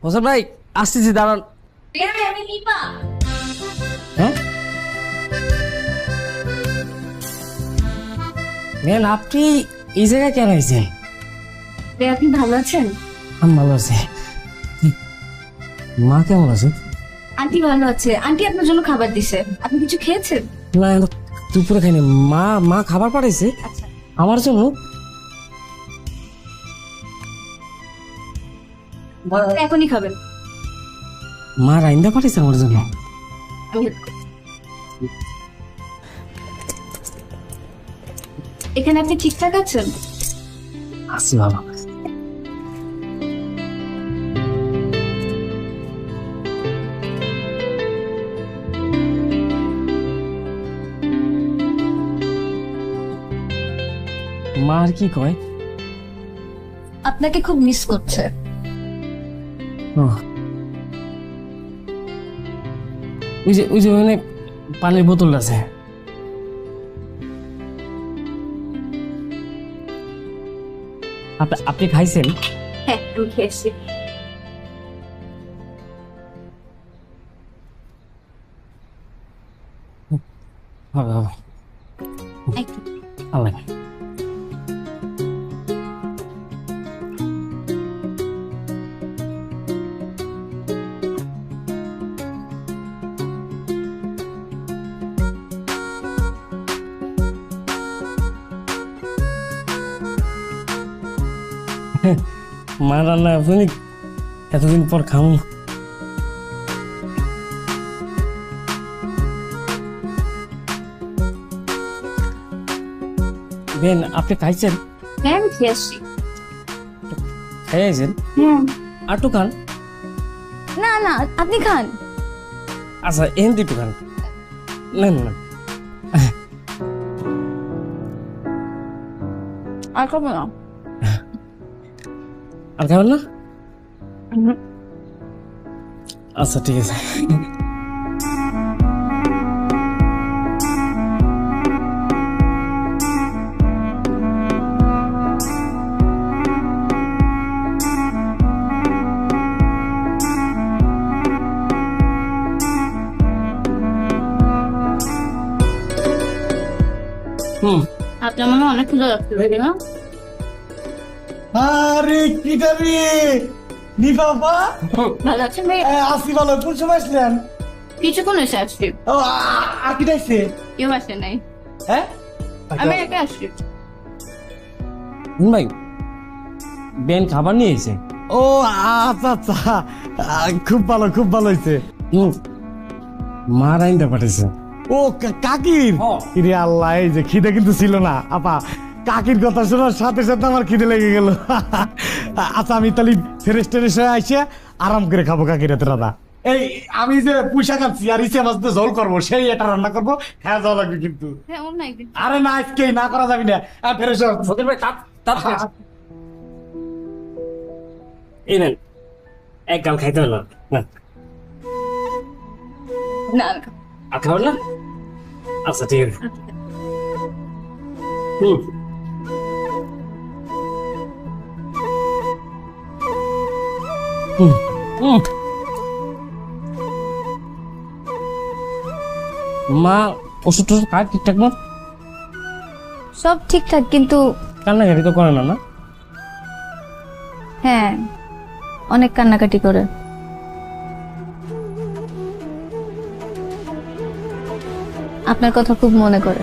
হোসেন ভাই আসতেছি, দাঁড়ান। হ্যাঁ ম্যান, আপনি এই জায়গায় কেন আইছেন? আপনি ভালো আছেন? আমি ভালো আছি। মা কেমন আছে? আন্টি ভালো আছে। আন্টি আপনার জন্য খাবার দিছে, আপনি কিছু খেয়েছেন? না, দুপুরে খাইনি। মা মা খাবার পাঠাইছে আচ্ছা, আমার জন্য। এখনই খাবেন? মা রাইন্দা পাঠাইছে আমার জন্য। আমি এখানে আপনি ঠিকঠাক আছেন? আছি ভালো। মা আর কি কয়? আপনাকে খুব মিস করছে। ও, ওই যে ওখানে পানির বোতল আছে। আপনি খাইছেন? হ্যাঁ, আমি খেয়েছি। হবে হবে। একটু। আল্লাহ। মা রান্না আপনি এতদিন পর খামু। বেন, আপনি খাইছেন? হ্যাঁ, আমি খেয়েছি। খাইছেন? হ্যাঁ। আটু খান। না না, আপনি খান। আচ্ছা, এন দিটু খান। না না না। আর খাবো না। আর খাবেন না? আচ্ছা, ঠিক আছে। আপনার মনে অনেক ক্ষুধা লাগছে, তাই না? আরে কিটা রে নি বাবা, ভালো আছেন ভাই? আসি ভালো। কোন সময় আসলেন? কিছুক্ষণ এসে আসছি। ও আর কি ডাইছে? কেউ আসে নাই, হ্যাঁ আমি একা আসছি। ভাই, বেন খাবার নিয়ে এসে। ও আচ্ছা আচ্ছা, খুব ভালো খুব ভালো হয়েছে। মা রাইন্দা পাঠাইছে। ও কাকির? ইরে আল্লাহ, এই যে খিদে কিন্তু ছিল না আপা। কাকির কথা শোনার সাথে সাথে আমার খিদে লেগে গেল। আচ্ছা, আমি তাহলে ফ্রেশ ট্রেশ হয়ে আইসে আরাম করে খাবো কাকির হাতে রান্না। এই আমি যে পুঁইশাক আনছি আর ইসে মাছ দিয়ে ঝোল করবো, সেই এটা রান্না করবো। হ্যাঁ, যাওয়া লাগবে কিন্তু। হ্যাঁ, অন্য একদিন। আরে না, আজকে না করা যাবি না। ফ্রেশ ভাই, এই নেন, এক গাল খাইতে হলো না। না, আর খাবেন না? আচ্ছা, ঠিক আছে। হুম হুম হুম। মা ওষুধ টষুধ খায় ঠিকঠাক মত? সব ঠিকঠাক, কিন্তু কান্নাকাটি তো করে না? না, হ্যাঁ, অনেক কান্নাকাটি করে। আপনার কথা খুব মনে করে।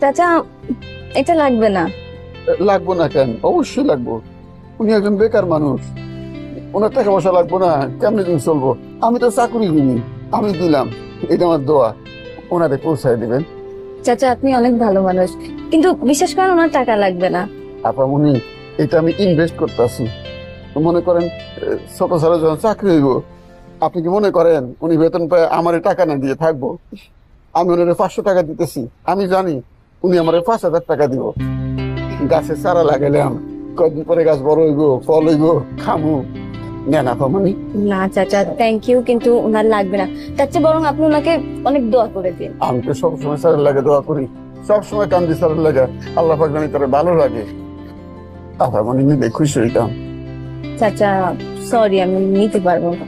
চাচা এটা লাগবে না। লাগবো না কেন? অবশ্যই লাগবো। উনি একজন বেকার মানুষ, ওনার টাকা পয়সা লাগবো না? কেমনি দিন চলবো? আমি তো চাকরিজীবী, আমি দিলাম, এটা আমার দোয়া, ওনারে পৌঁছায় দিবেন। চাচা আপনি অনেক ভালো মানুষ, কিন্তু বিশেষ করে ওনার টাকা লাগবে না। আপামনি এটা আমি ইনভেস্ট করতেছি। মনে করেন ছোট ছোট যখন চাকরি হইব, আপনি কি মনে করেন উনি বেতন পায় আমার টাকা না দিয়ে থাকবো? আমি ওনারে 500 টাকা দিতেছি, আমি জানি উনি আমার 5,000 টাকা দিব। গাছে চারা লাগাইলাম, কয়েকদিন পরে গাছ বড় হইব, ফল হইব, খামু। নেন আপামনি। না চাচা থ্যাংক ইউ, কিন্তু ওনার লাগবে না। তার চেয়ে বরং আপনি ওনাকে অনেক দোয়া করে দিন। আমি তো সবসময় স্যারের লাগে দোয়া করি, সবসময় কান্দি স্যারের লাগে, আল্লাহ পাক জানি তার ভালো লাগে। আপামনি নিলে খুশি হইতাম। চাচা সরি, আমি নিতে পারবো না।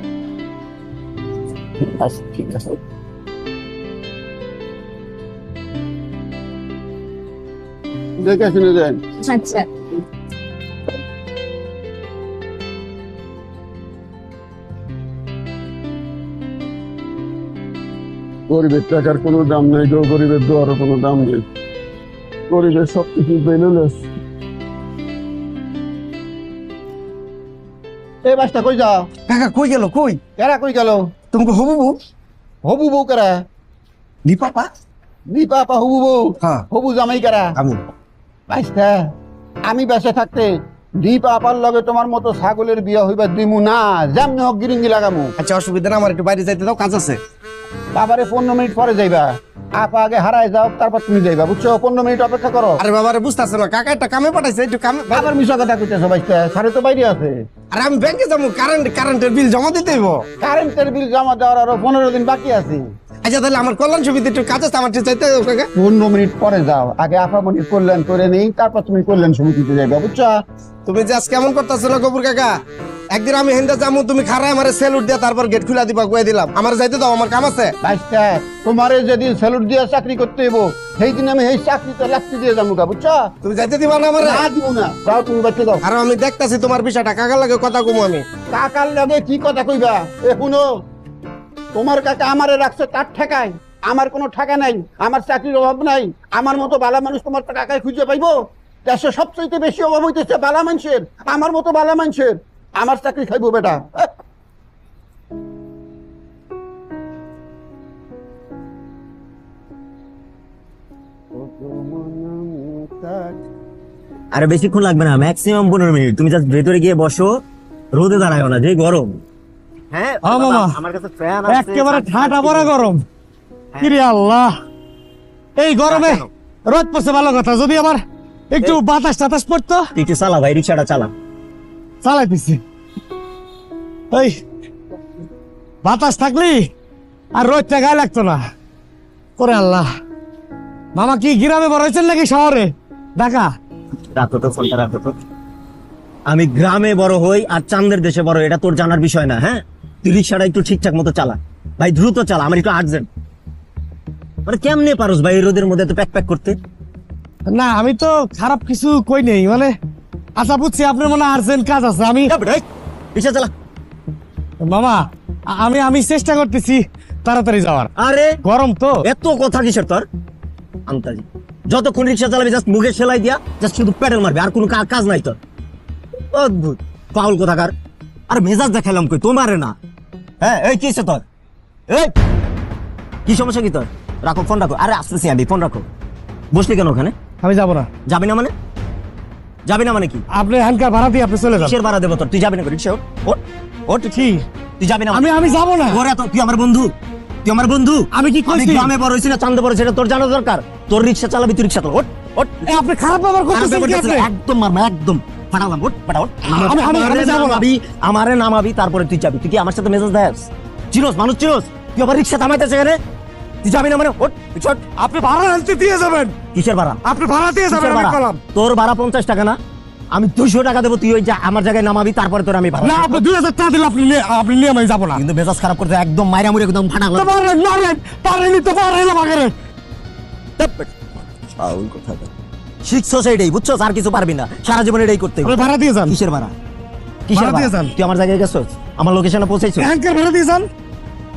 আচ্ছা ঠিক আছে। দেখে শুনে যান। আচ্ছা গরিবের টাকার কোনো দাম নেই গো, গরিবের দোয়ারও কোনো দাম নেই। গরিবের সবকিছু পেলে এই বাসটা কই যাও? কাকা কই গেল? কই কেরা কই গেল? তোমাকে হবু বউ? হবু বউ কেরা? দীপাপা? দীপা আপা হবু বউ? হ্যাঁ হবু জামাই কেরা? আমি। বাসটা আমি বেঁচে থাকতে দীপা আপার লগে তোমার মতো ছাগলের বিয়া হইবা দিমু না, যেমনি হোক গিরিঙ্গি লাগামু। আচ্ছা অসুবিধা না, আমার একটু বাইরে যাইতে দাও, কাজ আছে। বাবারে 15 মিনিট পরে যাইবা, আপা আগে হারায় যাও, তারপর তুমি যাইবা, বুঝছো? 15 মিনিট অপেক্ষা করো। আরে বাবারে বুঝতেছ না, কাকা একটা কামে পাঠাইছে, একটু কামে। আবার মিশা কথা কইতেছো বাইস্তা, সারে তো বাইরে আছে। আরে আমি ব্যাংকে যাবো, কারেন্টের বিল জমা দিতে হইব। কারেন্টের বিল জমা দেওয়ার আরো 15 দিন বাকি আছে। আচ্ছা তাহলে আমার কল্যাণ সমিতি একটু কাজ আছে, আমার চাইতে হবে কাকা। 15 মিনিট পরে যাও, আগে আপা মনির কল্যাণ করে নেই, তারপর তুমি কল্যাণ সমিতিতে যাইবা, বুঝছো? তুমি যে আজ কেমন করতেছো না গবুর কাকা? একদিন আমি হেন্দা যাবো, তুমি খারায় আমারে স্যালুট দিয়া তারপর গেট খুলা দিবা, কয়ে দিলাম। আমার যাইতে দাও, আমার কাম আছে। বাইস্তা তোমারে যেদিন স্যালুট দিয়ে চাকরি করতে হইব, সেই দিন আমি এই চাকরিতে লাস্তি দিয়ে যাবো, বুঝছো? তুমি যাইতে দিবা না আমারে? না দিব না, যাও তুমি বাচ্চা দাও। আর আমি দেখতাছি তোমার বিষয়টা, কাকার লাগে কথা কমু আমি। কাকার লগে কি কথা কইবা? এ শুনো, তোমার কাকা আমারে রাখছে তার ঠেকায়, আমার কোনো ঠেকা নাই, আমার চাকরির অভাব নাই। আমার মতো বালা মানুষ তোমার কাকায় খুঁজে পাইবো? দেশে সবচেয়ে বেশি অভাব হইতেছে বালা মানুষের, আমার মতো বালা মানুষের। আমার চাকরি খাইবো বেটা। আরে বেশিক্ষণ লাগবে না, ম্যাক্সিমাম 15 মিনিট। তুমি জাস্ট ভেতরে গিয়ে বসো, রোদে দাঁড়ায় না, যে গরম। হ্যাঁ মামা, আমার কাছে ফ্যান আছে, একেবারে ঠাটা পড়া গরম। কিরে আল্লাহ, এই গরমে রোদ পড়ছে ভালো কথা, যদি আমার একটু বাতাস টাতাস পড়তো। তুই একটু চালা ভাই, রিক্সাটা চালা। চালাইতেছি, এই বাতাস থাকলি আর রোদটা গায়ে লাগতো না। করে আল্লাহ, মামা কি গ্রামে বড় হয়েছেন নাকি শহরে? ঢাকা? রাখো তো ফোনটা, রাখো তো। আমি গ্রামে বড় হই আর চাঁদের দেশে বড় হই, এটা তোর জানার বিষয় না। হ্যাঁ, তুই রিক্সাটা একটু ঠিকঠাক মতো চালা ভাই, দ্রুত চালা, আমার একটু আর্জেন্ট। মানে কেমনে পারোস ভাই এই রোদের মধ্যে তো প্যাক প্যাক করতে? না আমি তো খারাপ কিছু কই নেই, মানে আচ্ছা বুঝছি আপনার মনে আর্জেন্ট কাজ আছে। আমি রিক্সা চালা মামা, আমি চেষ্টা করতেছি তাড়াতাড়ি যাওয়ার। আরে গরম তো। এত কথা কিসের তোর? আন্তাজি, যতক্ষণ রিক্সা চালাবি জাস্ট মুখে সেলাই দিয়া জাস্ট শুধু প্যাডেল মারবি, আর কোনো কাজ নাই তোর। অদ্ভুত পাগল কোথাকার। আর মেজাজ দেখালাম কই তোমারে না। হ্যাঁ এই কি হচ্ছে তোর? এই কি সমস্যা কি তোর? রাখো ফোন, রাখো। আরে আসতেছি আমি, ফোন রাখো। বসলি কেন ওখানে? আমি যাবো না। যাবি না মানে? যাবি না মানে কি? আপনি হ্যান্ডকার ভাড়া দিয়ে আপনি চলে যান। কিসের ভাড়া দেবো তোর? তুই যাবি না? রিক্সা ওঠ, ওঠ। কি তুই যাবি না? আমি যাবো না। ওরে তুই আমার বন্ধু, তুই আমার বন্ধু। আমি কি কইছি? গ্রামে বড় হইছি না চান্দে বড়, সেটা তোর জানা দরকার। তোর রিক্সা চালাবি, তুই রিক্সা চালা। ওঠ, ওঠ। আপনি খারাপ ব্যবহার করতেছেন কি আপনি? একদম মারমা, একদম ফাটালাম। ওঠ, ফাটা, ওঠ। আমি যাবো না। আমারে নামাবি, তারপরে তুই যাবি। তুই কি আমার সাথে মেজাজ দেস? চিরস মানুষ চিরস, তুই আবার রিক্সা থামাইতেছে এখানে। তুই যাবি না মানে? ওঠ, ওঠ। আপনি ভাড়া আনতে দিয়ে যাবেন। কিসের ভাড়া? আপনি ভাড়া দিয়ে যাবেন। আমি বললাম তোর ভাড়া 50 টাকা না, আমি 200 টাকা দেবো। তুই ওই আমার জায়গায় নামাবি, তারপরে তোর আমি ভাড়া। না, আপনি 2000 টাকা দিলে আপনি নিয়ে আমি যাবো না। কিন্তু মেজাজ খারাপ করতে একদম মাইরা মুড়ে একদম ফাটালাম। শিখছো সেইটাই, বুঝছো? আর কিছু পারবি না, সারা জীবন এটাই করতে হবে। ভাড়া দিয়ে যান। কিসের ভাড়া? কিসের ভাড়া দিয়ে ভাড়া? যান। তুই আমার জায়গায় গেছো, আমার লোকেশনে পৌঁছাইছো। হ্যান্ডকার ভাড়া দিয়ে যান।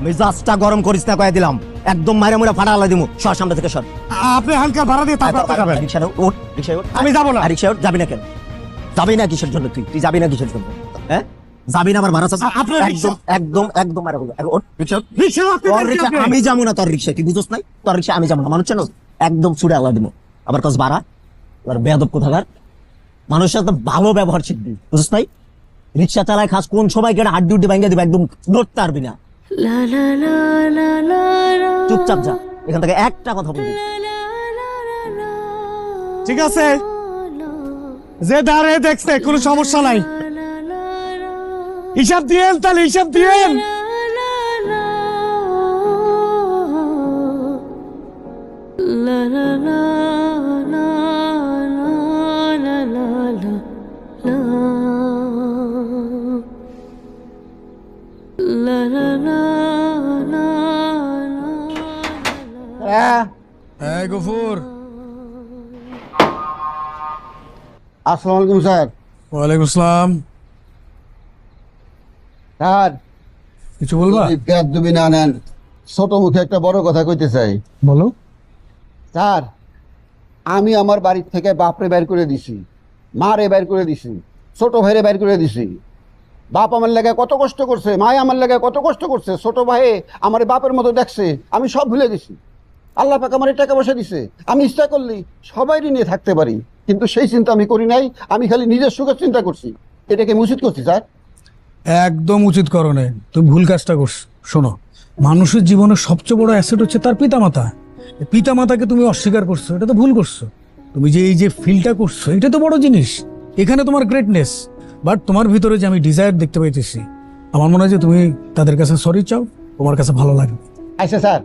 মেজাজটা গরম করিস না কয়ে দিলাম, একদম মাইরা মুড়া ফাটা আলাই দিমু। সর সামনে থেকে সর। আপনি হালকা ভাড়া দিয়ে তারপর আপনি যাবেন। রিকশায় ওঠ, রিকশায় ওঠ। আমি যাবো না। আর রিকশায় ওঠ, যাবি না কেন? যাবি না কিসের জন্য? তুই যাবি না কিসের জন্য? হ্যাঁ, যাবি না? আমার ভাড়া চাচ্ছিস? আপনার একদম একদম একদম মারা বলবো। ওঠ, রিকশায় ওঠ। রিক্সা আপনি তোর যাবেন রিকশা আপনি। আমি যাবো না, তোর রিকশায়। তুই বুঝোস নাই? তোর রিকশা আমি যাবো না, মানুষ চেনো? একদম ছুড়ে আল্লাহ দিব। আবার কস বাড়া, আবার বেয়াদব কোথাকার। মানুষের সাথে ভালো ব্যবহার শিখবি, বুঝোস নাই? রিকশা চালায় খাস কোন সময় কেটে হাড্ডি উড্ডি ভাঙ্গা দিবে, একদম নড়তে পারবি না। চুপচাপ যা এখান থেকে, একটা কথা বলবি। ঠিক আছে, যে দাঁড়িয়ে দেখছে কোনো সমস্যা নাই। হিসাব দিয়েন, তাহলে হিসাব দিয়েন। এই গফুর। আসসালামু আলাইকুম স্যার। ওয়ালাইকুম আসসালাম। স্যার, কিছু বলবা? যদি বেয়াদবি না নেন, ছোট মুখে একটা বড় কথা কইতে চাই। বলো। স্যার, আমি আমার বাড়ির থেকে বাপরে বের করে দিছি, মারে বের করে দিছি, ছোট ভাইরে বের করে দিছি। বাপ আমার লাগে কত কষ্ট করছে, মায় আমার লাগে কত কষ্ট করছে, ছোট ভাই আমার বাপের মতো দেখছে, আমি সব ভুলে গেছি। আল্লাহ পাক আমার টাকা পয়সা দিছে, আমি ইচ্ছা করলি সবাইরই নিয়ে থাকতে পারি, কিন্তু সেই চিন্তা আমি করি নাই। আমি খালি নিজের সুখের চিন্তা করছি। এটাকে উচিত করছি স্যার? একদম উচিত করো না, তুমি ভুল কাজটা করছো। শোনো, মানুষের জীবনের সবচেয়ে বড় অ্যাসেট হচ্ছে তার পিতামাতা। পিতামাতাকে তুমি অস্বীকার করছো, এটা তো ভুল করছো। তুমি যে এই যে ফিলটা করছো, এটা তো বড় জিনিস। এখানে তোমার গ্রেটনেস। বাট তোমার ভিতরে যে আমি ডিজায়ার দেখতে পাইতেছি, আমার মনে হয় যে তুমি তাদের কাছে সরি চাও, তোমার কাছে ভালো লাগবে। আচ্ছা স্যার,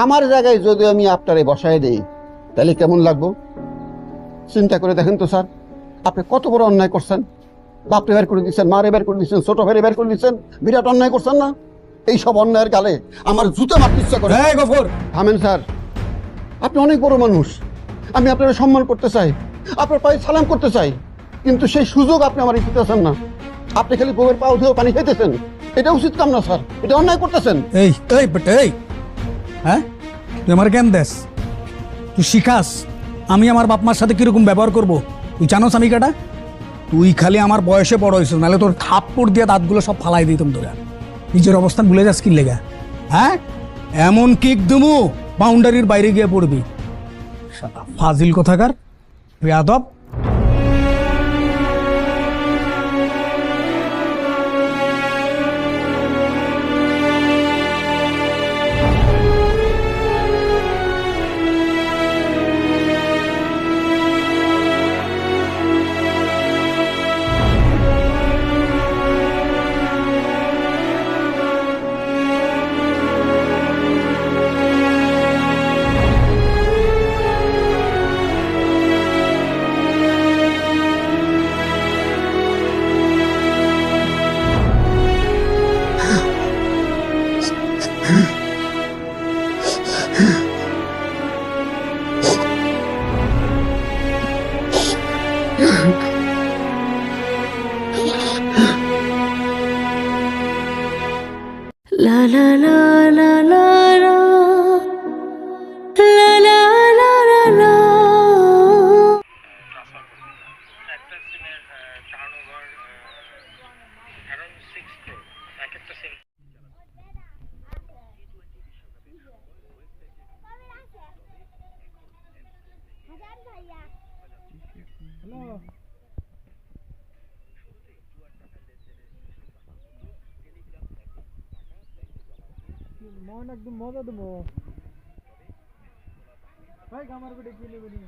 আমার জায়গায় যদি আমি আপনারে বসায় দেই তাহলে কেমন লাগবো? চিন্তা করে দেখেন তো স্যার, আপনি কত বড় অন্যায় করছেন। বাপরে বের করে দিচ্ছেন, মারে বের করে দিচ্ছেন, ছোট ভাইরে বের করে দিচ্ছেন, বিরাট অন্যায় করছেন না? এই সব অন্যায়ের গালে আমার জুতো মারতে ইচ্ছা করে। এই গফুর, থামেন স্যার, আপনি অনেক বড় মানুষ, আমি আপনার সম্মান করতে চাই, আপনার পায়ে সালাম করতে চাই, কিন্তু সেই সুযোগ আপনি আমার দিতেছেন না। আপনি খালি বউয়ের পাও ধুয়ে পানি খাইতেছেন, এটা উচিত কাম না স্যার, এটা অন্যায় করতেছেন। এই এই বেটা, এই হ্যাঁ, তুই আমার জ্ঞান দেস, তুই শিখাস আমি আমার বাপ মার সাথে কিরকম ব্যবহার করব। তুই জানোস আমি কাটা? তুই খালি আমার বয়সে বড় হয়েছিস, নাহলে তোর থাপ্পড় দিয়ে দাঁতগুলো সব ফালাই দিতাম তোরা। নিজের অবস্থান ভুলে যাস কি লেগা? হ্যাঁ, এমন কিক দুমু বাউন্ডারির বাইরে গিয়ে পড়বি। শালা ফাজিল কোথাকার, বেয়াদব। একদম মজা দেবো ভাই, আমার বেটে কি নেবেনি?